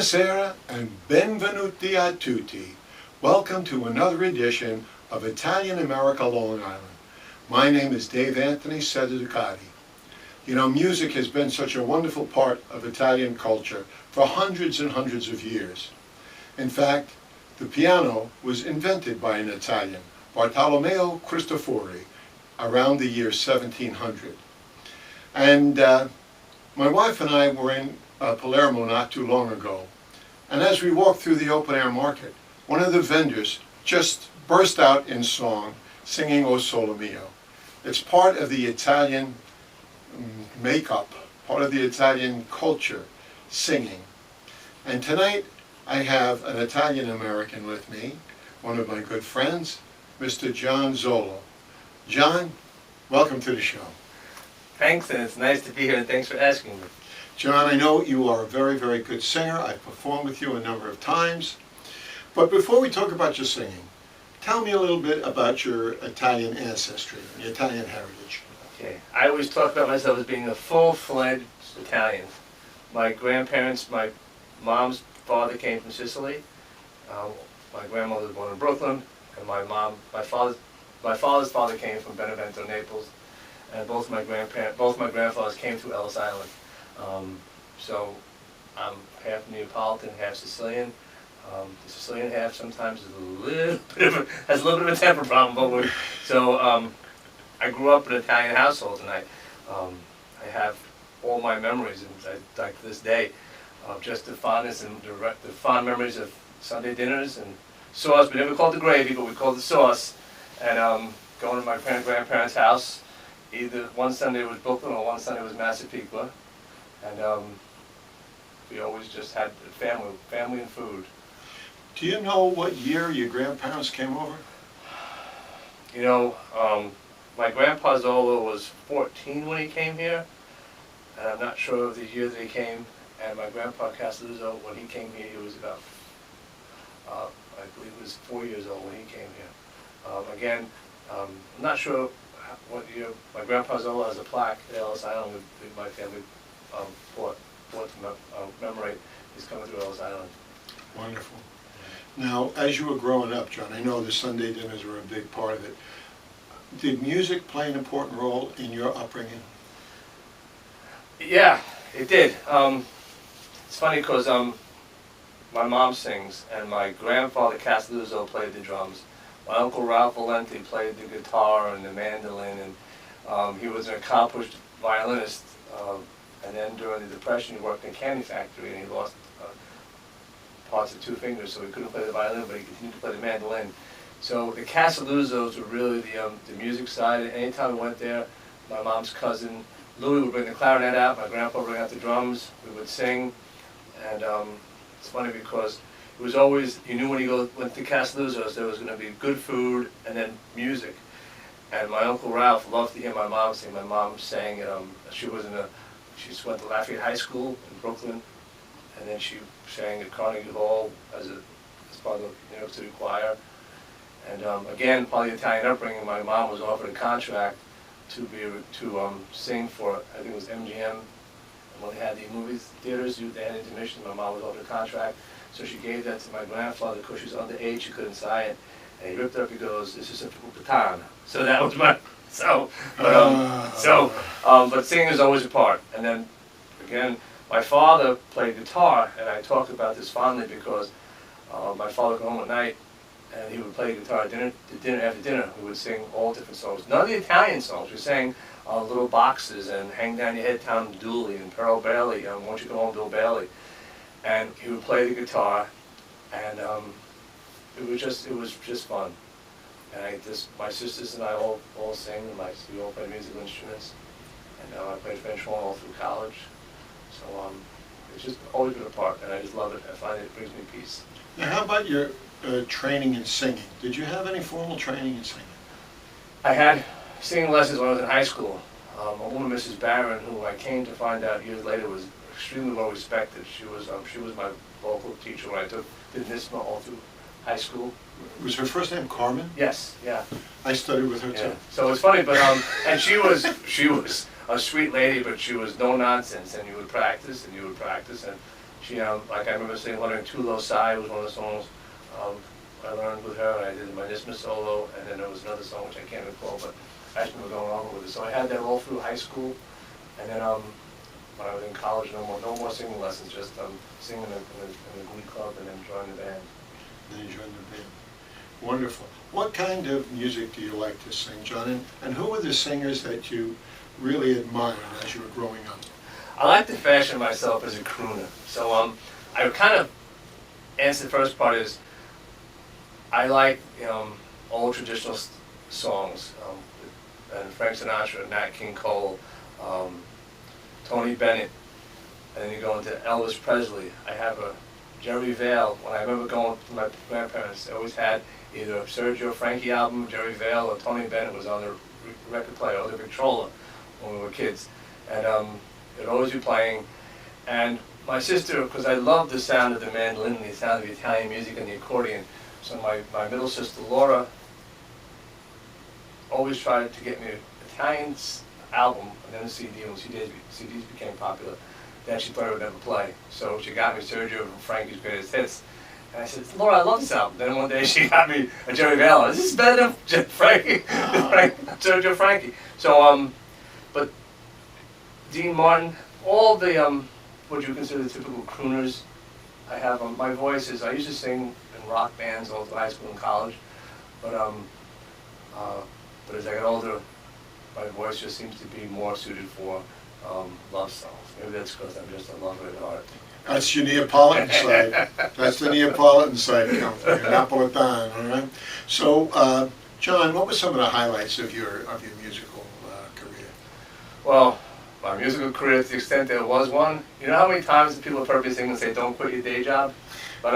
Buonasera and benvenuti a tutti. Welcome to another edition of Italian America Long Island. My name is Dave Anthony Seducati. You know, music has been such a wonderful part of Italian culture for hundreds and hundreds of years. In fact, the piano was invented by an Italian, Bartolomeo Cristofori, around the year 1700. And my wife and I were in Palermo not too long ago, and as we walked through the open-air market, one of the vendors just burst out in song, singing O Sole Mio. It's part of the Italian makeup, part of the Italian culture, singing. And tonight I have an Italian-American with me, one of my good friends, Mr. John Zollo. John, welcome to the show. Thanks, and it's nice to be here, and thanks for asking me. John, I know you are a very, very good singer. I've performed with you a number of times. But before we talk about your singing, tell me a little bit about your Italian ancestry, your Italian heritage. Okay, I always talk about myself as being a full-fledged Italian. My grandparents, my mom's father came from Sicily. My grandmother was born in Brooklyn, and my father's father came from Benevento, Naples, and both my grandfathers came through Ellis Island. So I'm half Neapolitan, half Sicilian. The Sicilian half sometimes is has a little bit of a temper problem, but I grew up in an Italian household, and I have all my memories, and like to this day, of just the fondness and the fond memories of Sunday dinners and sauce. We never called it the gravy, but we called it sauce. And going to my grandparents' house, either one Sunday it was Brooklyn or one Sunday it was Massapequa. And we always just had family and food. Do you know what year your grandparents came over? You know, my grandpa Zollo was 14 when he came here, and I'm not sure of the year that he came. And my grandpa Castelluzzo, when he came here, he was about, I believe he was 4 years old when he came here. Again, I'm not sure what year. My grandpa Zollo has a plaque at Ellis Island with my family. Bought to commemorate his coming through Ellis Island. Wonderful. Now, as you were growing up, John, I know the Sunday dinners were a big part of it. Did music play an important role in your upbringing? Yeah, it did. It's funny because my mom sings, and my grandfather Castelluzzo played the drums. My uncle Ralph Valenti played the guitar and the mandolin, and he was an accomplished violinist. And then during the Depression, he worked in a candy factory, and he lost parts of 2 fingers, so he couldn't play the violin, but he continued to play the mandolin. So the Castelluzzos were really the music side. And anytime we went there, my mom's cousin Louis would bring the clarinet out, my grandpa would bring out the drums, we would sing. And it's funny because it was always, you knew when you went to Castelluzzos, there was going to be good food and then music. And my Uncle Ralph loved to hear my mom sing. My mom sang, she went to Lafayette High School in Brooklyn, and then she sang at Carnegie Hall as part of the New York City Choir. And again, part of the Italian upbringing, my mom was offered a contract to sing for, I think it was MGM. And when they had the movie theaters, they had intermission. My mom was offered a contract, so she gave that to my grandfather because she was underage, she couldn't sign it. And he ripped it up. He goes, "This is a Pupatan." So that was my. But singing is always a part. And then, again, my father played guitar, and I talk about this fondly because my father would come home at night, and he would play guitar after dinner. We would sing all different songs. None of the Italian songs. We sang Little Boxes and Hang Down Your Head, Tom Dooley, and Pearl Bailey, Won't You Come Home, Bill Bailey. And he would play the guitar, and it was just fun. And my sisters and I all sing, and we all play musical instruments. And I played French horn all through college. So it's just always been a part, and I just love it. I find it brings me peace. Now, how about your training in singing? Did you have any formal training in singing? I had singing lessons when I was in high school. A woman, Mrs. Barron, who I came to find out years later was extremely well respected. She was my vocal teacher when I did NISMA all through high school. Was her first name Carmen? Yes, yeah. I studied with her too. So it's funny, but and she was a sweet lady, but she was no nonsense, and you would practice, and She, like I remember learning Too Low Side was one of the songs I learned with her, and I did my dismiss solo, and then there was another song which I can't recall, but I just remember going over with it. So I had that all through high school, and then when I was in college, no more singing lessons, just singing in the glee club and then joining the band. Then you joined the band. Wonderful. What kind of music do you like to sing, John? And who were the singers that you really admired as you were growing up? I like to fashion myself as a crooner. So I would kind of answer the first part is I like old traditional songs, and Frank Sinatra, Nat King Cole, Tony Bennett, and then you go into Elvis Presley. I have a Jerry Vale. When I remember going to my grandparents, they always had either a Sergio Frankie album, Jerry Vale, or Tony Bennett was on the record player, or the Victrola when we were kids. And it would always be playing. And my sister, because I loved the sound of the mandolin, the sound of the Italian music and the accordion, so my middle sister Laura always tried to get me an Italian album and then a CD when CDs became popular that she thought I would never play. So she got me Sergio and Frankie's Greatest Hits. And I said, Laura, I love this album. Then one day she got me a Jerry Vale. Is this better than Sergio Frankie? So, but Dean Martin, all the, what you consider the typical crooners I have, my voice is, I used to sing in rock bands all through high school and college, but as I got older, my voice just seems to be more suited for love songs. Maybe that's because I'm just a lover at heart. That's your Neapolitan side. That's the Neapolitan side coming from you, Napolitan, all right? So, John, what were some of the highlights of your musical career? Well, my musical career, to the extent there was one, you know how many times people have heard me sing and say, don't quit your day job? But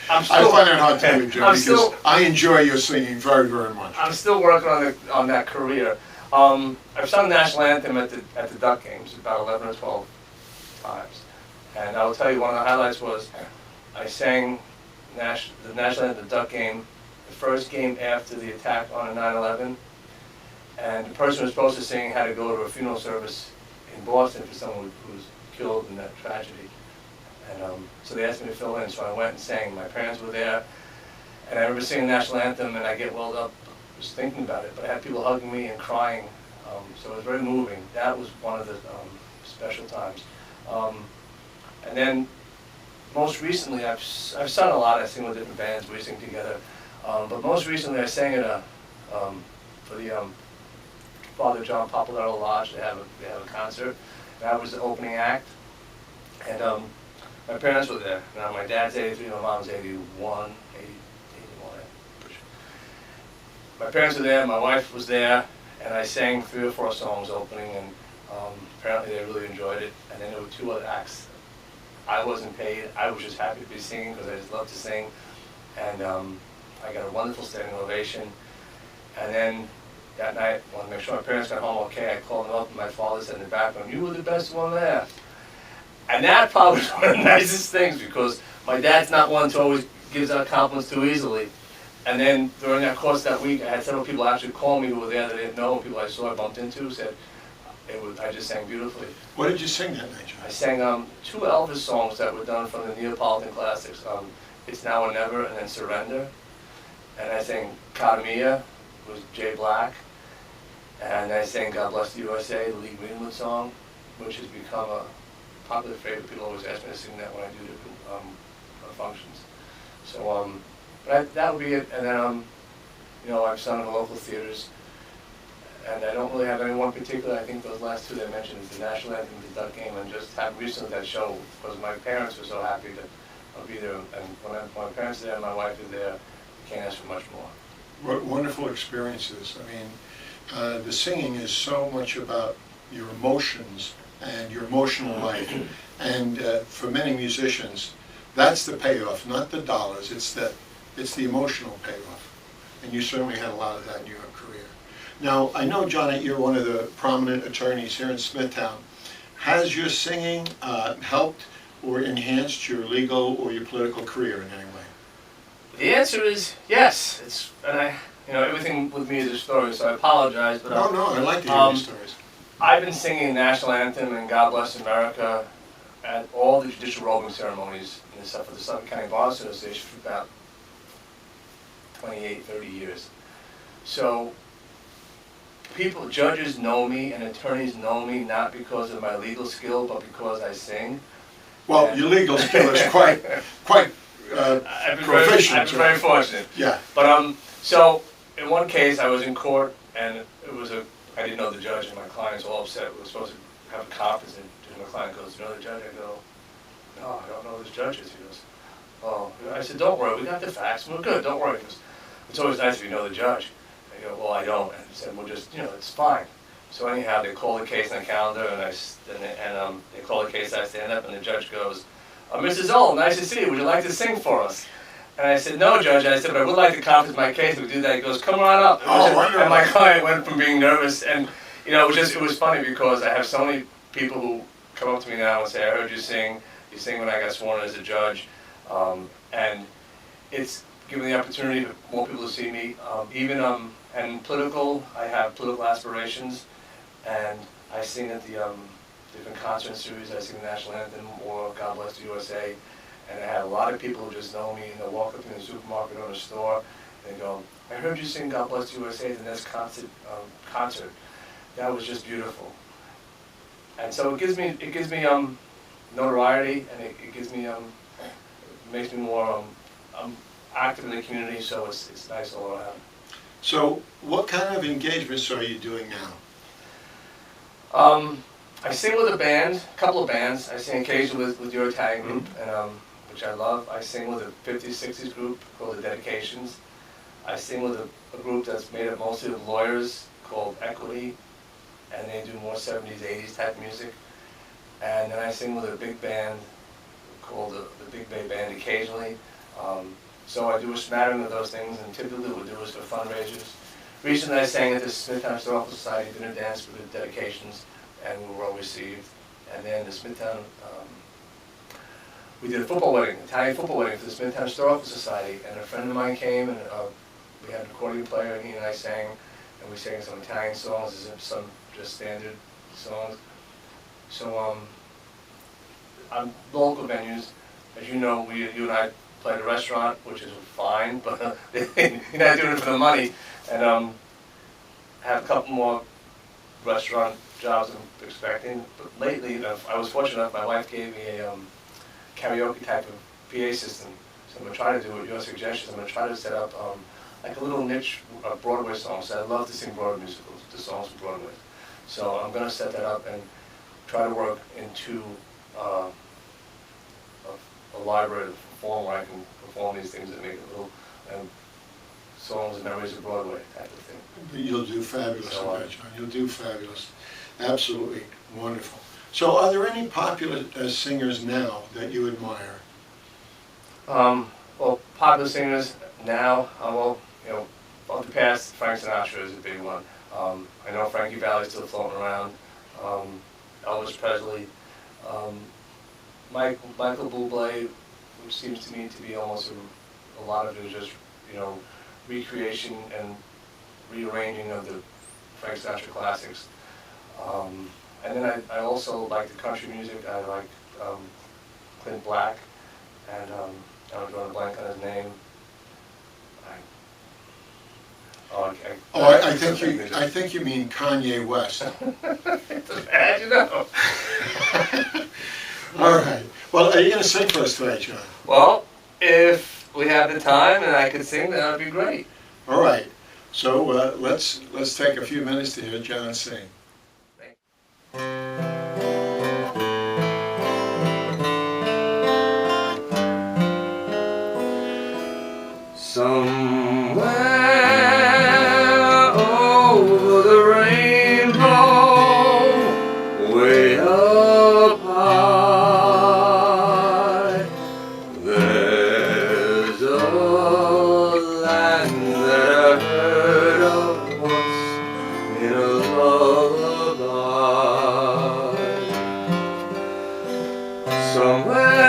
I find it hard to believe, Joe, because I enjoy your singing very, very much. I'm still working on that career. I've sung the national anthem at the Duck Games about 11 or 12 times. And I will tell you, one of the highlights was I sang the national anthem at the Duck Game, the first game after the attack on 9/11. And the person who was supposed to sing had to go to a funeral service in Boston for someone who was killed in that tragedy. And so they asked me to fill in, so I went and sang. My parents were there, and I remember singing the national anthem, and I get welled up just thinking about it. But I had people hugging me and crying, so it was very moving. That was one of the special times. And then most recently, I've sung a lot. I sing with different bands. We sing together. But most recently, I sang at for the Father John Sellaro Lodge. They have a concert. And I was the opening act, and my parents were there. Now my dad's 83, my mom's 81. My parents were there, my wife was there, and I sang 3 or 4 songs opening, and apparently they really enjoyed it. And then there were 2 other acts. I wasn't paid. I was just happy to be singing because I just love to sing. And I got a wonderful standing ovation. And then that night, I wanted to make sure my parents got home okay. I called them up, and my father said in the background, "You were the best one there." And that probably was one of the nicest things, because my dad's not one to always give out compliments too easily. And then during that course that week, I had several people actually call me who were there that I didn't know, people I saw I bumped into, said I just sang beautifully. What did you sing that night, John? I sang 2 Elvis songs that were done from the Neapolitan classics, It's Now or Never, and then Surrender. And I sang Cara Mia, was Jay Black. And I sang God Bless the USA, the Lee Greenwood song, which has become a popular favorite. People always ask me to sing that when I do different functions. So that would be it. And then I've sung in the local theaters, and I don't really have any one particular. I think those last 2 that I mentioned is the national anthem, the Duck Game, and just have recently that show, because my parents were so happy that I'll be there. And when my parents are there and my wife is there, I can't ask for much more. What wonderful experiences. I mean, the singing is so much about your emotions and your emotional life. And for many musicians, that's the payoff, not the dollars. It's the emotional payoff. And you certainly had a lot of that in your career. Now, I know, John, that you're one of the prominent attorneys here in Smithtown. Has your singing helped or enhanced your legal or your political career in any way? The answer is yes. Everything with me is a story, so I apologize. But No, I like to hear these stories. I've been singing the national anthem and God Bless America at all the judicial robing ceremonies and stuff for the Suffolk County Bar Association for about 28, 30 years. So people, judges know me and attorneys know me not because of my legal skill, but because I sing. Well, your legal skill is quite proficient. I've been very fortunate. Yeah. But so in one case I was in court and it was I didn't know the judge and my client's all upset. We were supposed to have a conference and my client goes, "Do you know the judge?" I go, "No, I don't know who this judge is." He goes, "Oh." I said, "Don't worry, we got the facts, we're good, don't worry." He goes, "It's always nice if you know the judge." I go, "Well, I don't." And he said, "Well, just, it's fine." So anyhow, they call the case on the calendar, and they call the case. I stand up, and the judge goes, "Mr. Zollo, nice to see you. Would you like to sing for us?" And I said, "No, Judge." I said, "But I would like to conference my case. We do that." He goes, "Come on up." And my client went from being nervous, and it was funny because I have so many people who come up to me now and say, "I heard you sing. You sing when I got sworn as a judge," and it's given the opportunity for more people to see me. And political, I have political aspirations, and I sing at the different concert series. I sing the national anthem or "God Bless the USA," and I have a lot of people who just know me and they'll walk up to me in the supermarket or the store and they go, "I heard you sing God Bless the USA at the next concert. That was just beautiful." And so it gives me notoriety, and it gives me makes me more active in the community. So it's nice all around. So what kind of engagements are you doing now? I sing with a couple of bands. I sing occasionally with your Italian group, and which I love. I sing with a 50s, 60s group called the Dedications. I sing with a group that's made up mostly of lawyers called Equity, and they do more 70s, 80s type music. And then I sing with a big band called the Big Bay Band occasionally. So I do a smattering of those things, and typically what we do is for fundraisers. Recently I sang at the Smithtown Historical Society dinner dance for the Dedications, and we were well received. And then the Smithtown, we did a football wedding, Italian football wedding for the Smithtown Historical Society, and a friend of mine came, and we had an accordion player, and he and I sang, and we sang some Italian songs, some just standard songs. So on local venues, as you know, you and I played a restaurant, which is fine, but you're not doing it for the money. And have a couple more restaurant jobs I'm expecting. But lately, I was fortunate enough, my wife gave me a karaoke type of PA system. So I'm going to try to do what your suggestions. I'm going to try to set up like a little niche Broadway song. So I love to sing Broadway musicals, the songs from Broadway. So I'm going to set that up and try to work into a library perform where I can perform these things that make a little songs and memories of Broadway type of thing. You'll do fabulous, John. You'll do fabulous. Absolutely wonderful. So are there any popular singers now that you admire? Well, popular singers now, of the past, Frank Sinatra is a big one. I know Frankie Valli's still floating around. Elvis Presley. Michael Bublé, which seems to me to be almost a lot of it is just, recreation and rearranging of the Frank Sinatra classics. And then I also like the country music. I like Clint Black, and I'm drawing a blank on his name. I think you mean Kanye West. How'd you know? All right. Well, are you going to sing for us tonight, John? Well, if we have the time and I could sing, that would be great. All right. So let's take a few minutes to hear John sing. Somewhere over the rainbow, way up high, there's a land that I heard of once in a lullaby. Somewhere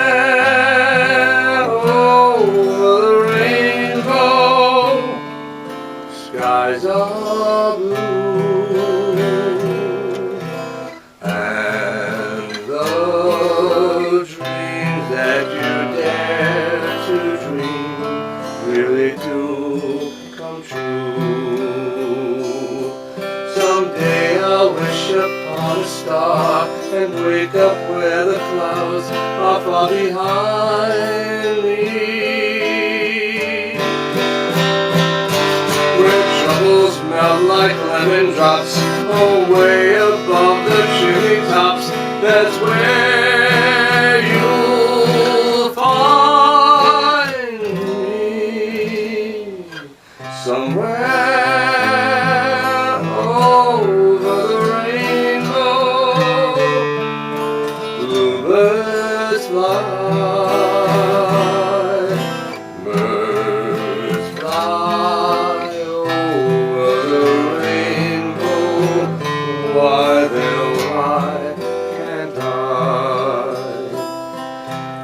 over the rainbow, skies are blue, and the on a star and wake up where the clouds are far behind me, where troubles melt like lemon drops away above the chimney tops. That's where you'll find me, somewhere over the rainbow. Bluebirds fly, birds fly over the rainbow. Why then, why can't I?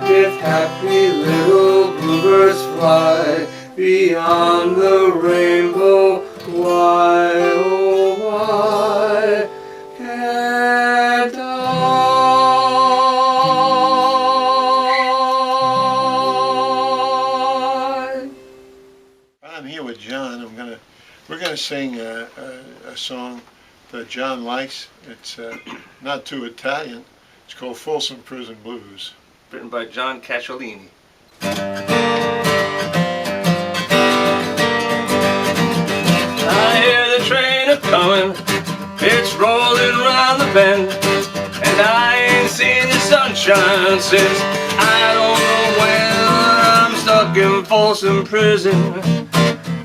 If happy little bluebirds fly beyond the rainbow, why, oh why can't I? I'm here with John. We're gonna sing a song that John likes. It's not too Italian. It's called Folsom Prison Blues. Written by John Cacciolini. I hear the train a-comin', it's rolling round the bend, and I ain't seen the sunshine since I don't know when. I'm stuck in Folsom Prison,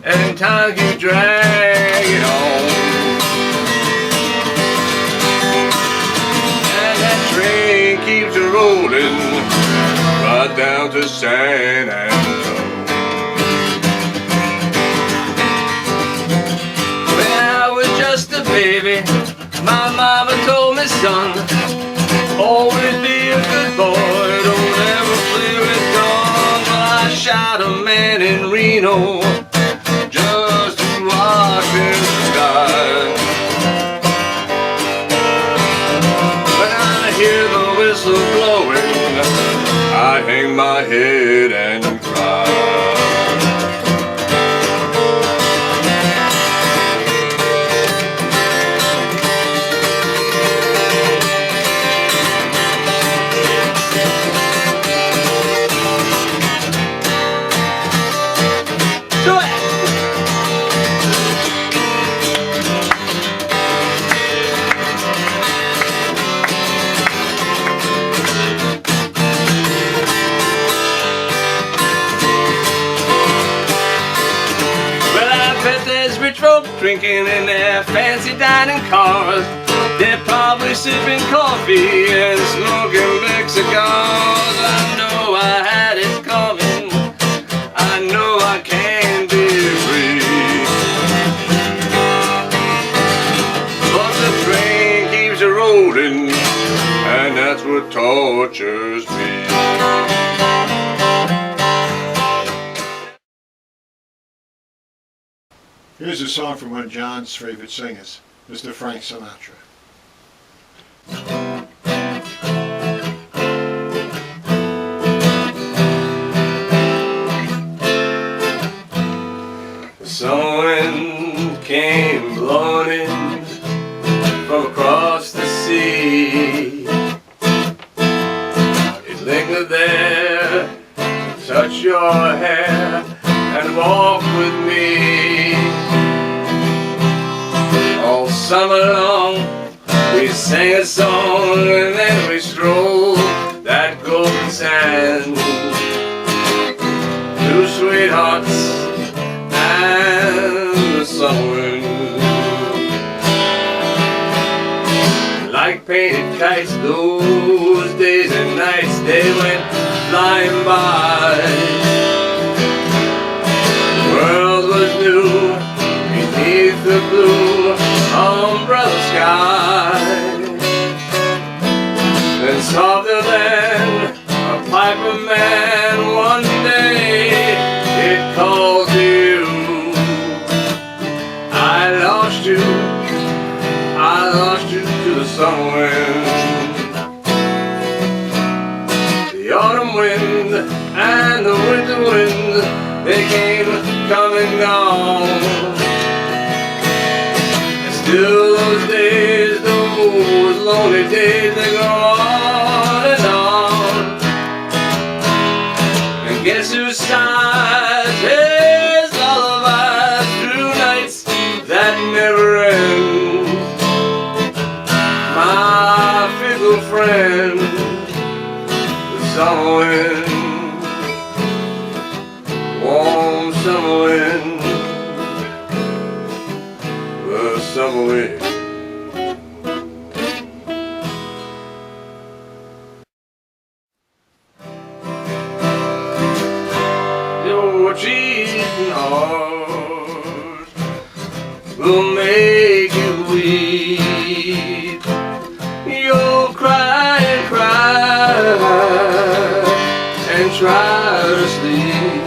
and time keeps dragging on. And that train keeps rolling right down to San Antonio. When I was just a baby, my mama told me, son, always be a good boy, don't ever play with guns. Well, I shot a man in Reno just to watch him die. When I hear the whistle blowing, I hang my head and cry. Rich folk drinking in their fancy dining cars. They're probably sipping coffee and smoking big cigars. I know I had it coming, I know I can be free, but the train keeps rolling, and that's what tortures me. Here's a song from one of John's favorite singers, Mr. Frank Sinatra. The sun came blowing in from across the sea. It lingered there, touch your hair, and walk with me. All summer long we sang a song, and then we strolled that golden sand. Two sweethearts and the summer wind, like painted kites, those days and nights, they went flying by. The world was new beneath the blue umbrella sky, and softer than a piper man, one day it called you. I lost you to the summer wind. The autumn wind and the winter wind, they came, come and gone. And still those days, those lonely days they go on and on. And guess who sighs his lullabies through nights that never end? My fickle friend, the summer wind, warm summer wind, the summer wind. Your cheating heart will make you weep. You'll cry and cry and try to sleep,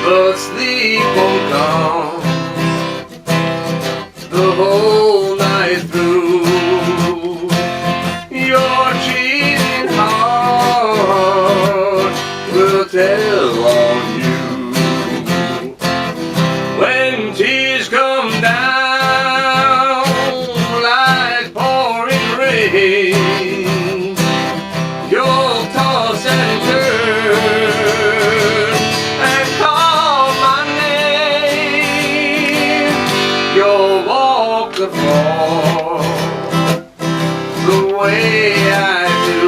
but sleep won't come the whole night through. Your cheating heart will tell on you. When tears come down like pouring rain, you'll toss and turn and call my name. You'll walk the floor the way I do.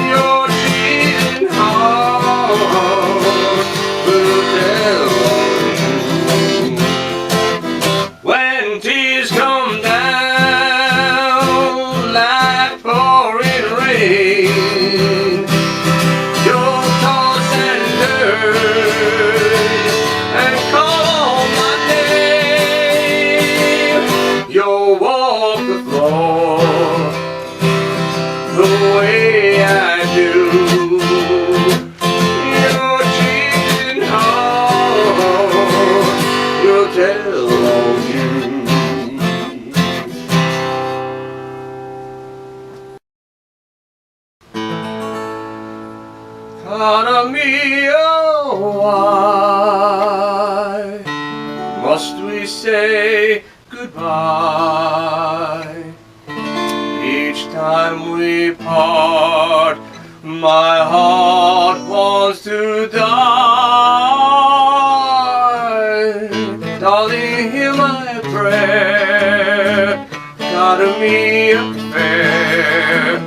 Your cheating heart will tell on you. When tears come down like pouring rain, you'll toss and turn and call my name. You'll walk the floor the way I do. Your cheating heart will tell on you. Cara mia, why must we say goodbye? Each time we part, my heart wants to die. Darling, hear my prayer, gotta me affair.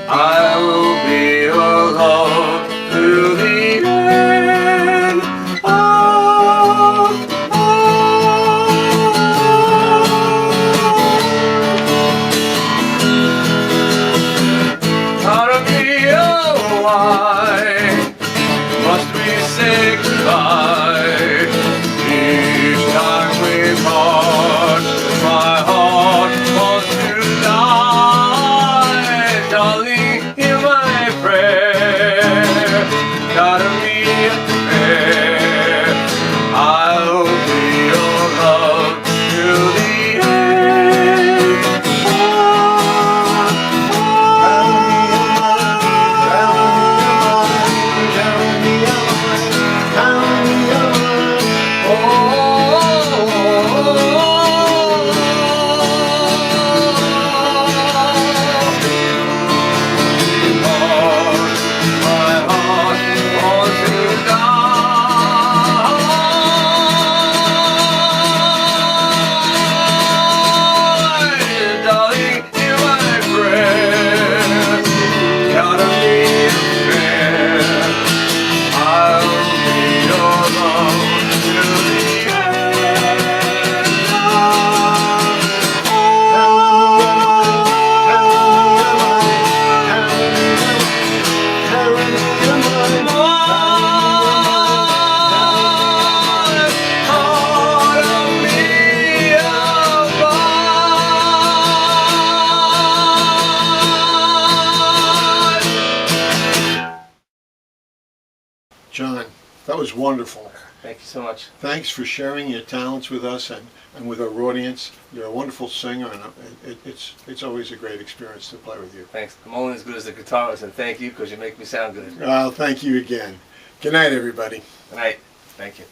I will be your love till the end. Oh, oh. Cara mia, why must we say goodbye? Each time we part, my heart wants to die. Darling, hear my prayer, gotta be fair. I'll be your love till the end. John, that was wonderful. Thank you so much. Thanks for sharing your talents with us and with our audience. You're a wonderful singer, and it's always a great experience to play with you. Thanks. I'm only as good as the guitarist, and thank you because you make me sound good. Well, thank you again. Good night, everybody. Good night. Thank you.